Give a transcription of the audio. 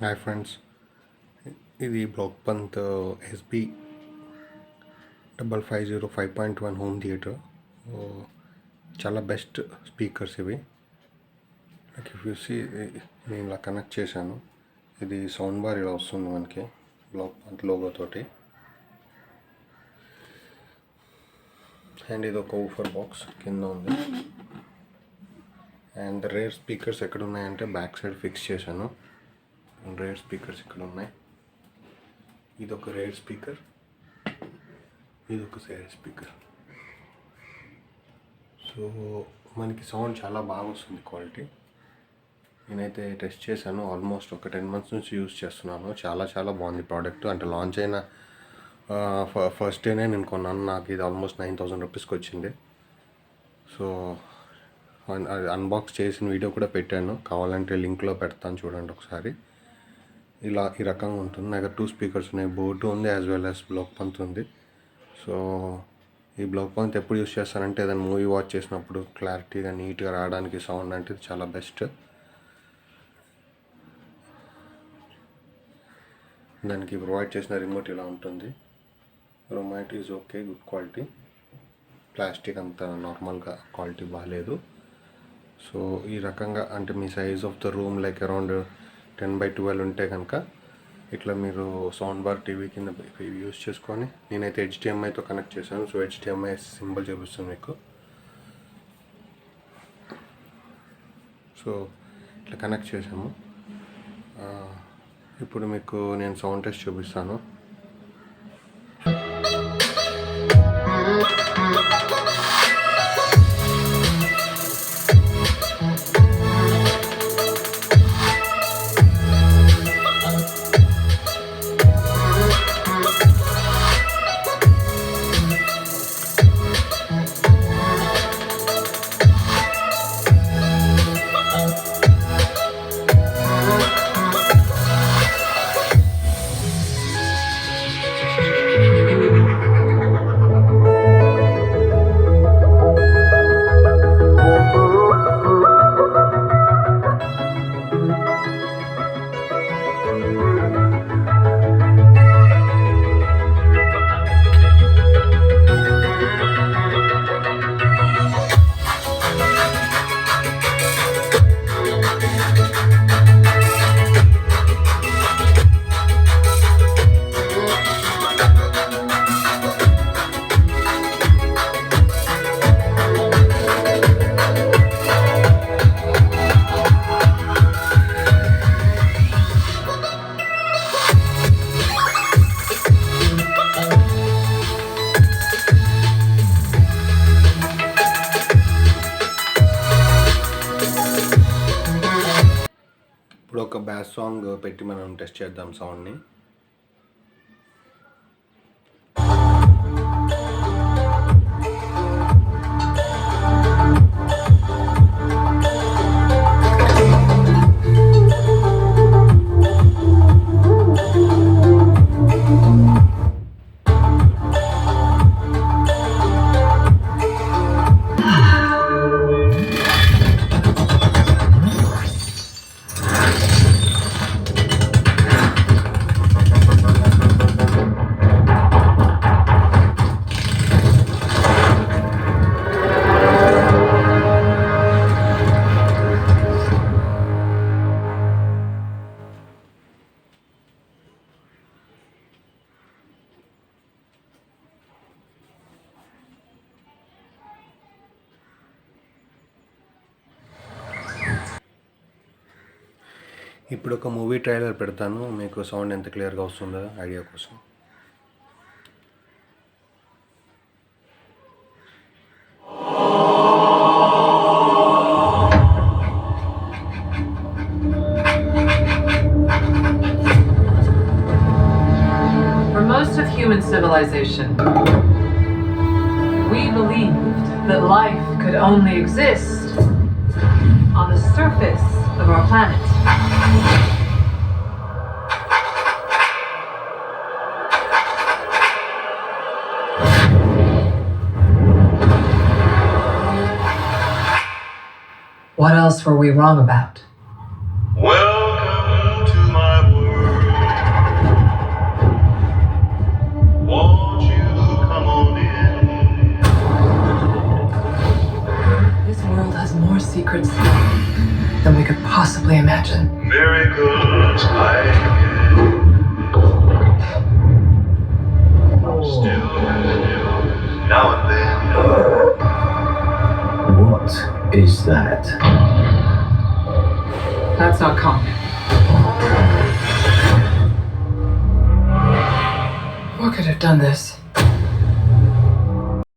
Hi friends, ఇది Blaupunkt SB 5550 5.1 home theatre. చాలా best speakers ఇవి. లైక్ ఇఫ్ యూ సీ, నేను ఇలా కనెక్ట్ చేశాను. ఇది సౌండ్ బార్ ఇలా వస్తుంది మనకి బ్లాక్ పంత్ లోగో తోటి. అండ్ ఇది ఒక ఊఫర్ బాక్స్ కింద ఉంది. అండ్ రేర్ స్పీకర్స్ ఎక్కడ ఉన్నాయంటే బ్యాక్ సైడ్ ఫిక్స్ చేశాను. రేర్ స్పీకర్స్ ఇక్కడ ఉన్నాయి. ఇది ఒక రేర్ స్పీకర్, ఇది ఒక రేర్ స్పీకర్. సో మనకి సౌండ్ చాలా బాగా వస్తుంది, క్వాలిటీ. నేనైతే టెస్ట్ చేశాను, ఆల్మోస్ట్ ఒక 10 months నుంచి యూజ్ చేస్తున్నాను. చాలా చాలా బాగుంది ప్రోడక్ట్. అంటే లాంచ్ అయిన ఫస్ట్ డేనే నేను కొన్నాను. నాకు ఇది ఆల్మోస్ట్ 9,000 రూపీస్కి వచ్చింది. సో అన్బాక్స్ చేసిన వీడియో కూడా పెట్టాను, కావాలంటే లింక్లో పెడతాను, చూడండి ఒకసారి. ఇలా ఈ రకంగా ఉంటుంది. నా దగ్గర 2 స్పీకర్స్ ఉన్నాయి, బోట్ ఉంది as well as Blaupunkt ఉంది. సో ఈ బ్లాక్ పంత్ ఎప్పుడు యూస్ చేస్తానంటే ఏదైనా మూవీ వాచ్ చేసినప్పుడు క్లారిటీగా నీట్గా రావడానికి సౌండ్ అంటే చాలా బెస్ట్. దానికి ప్రొవైడ్ చేసిన రిమోట్ ఇలా ఉంటుంది. Remote is okay, good quality. Plastic అంత నార్మల్గా క్వాలిటీ బాగాలేదు. సో ఈ రకంగా అంటే మీ size of the room like around 10x12 ఉంటే కనుక ఇట్లా మీరు సౌండ్ బార్ టీవీ కింద యూస్ చేసుకొని, నేనైతే HDMIతో కనెక్ట్ చేశాను. సో HDMI సింబల్ చూపిస్తుంది మీకు. సో ఇట్లా కనెక్ట్ చేసాము. ఇప్పుడు మీకు నేను సౌండ్ టెస్ట్ చూపిస్తాను. ఇప్పుడు ఒక బ్యాస్ సాంగ్ పెట్టి మనం టెస్ట్ చేద్దాం సౌండ్ని. ఇప్పుడు ఒక మూవీ ట్రైలర్ పెడతాను, మీకు సౌండ్ ఎంత క్లియర్గా వస్తుందో ఐడియా కోసం. For most of human civilization, we believed that life could only exist on the surface of our planet. What else were we wrong about? Welcome to my world. sacred stuff than we could possibly imagine. Miracles I still now and then. What is that? That's not common. What could have done this?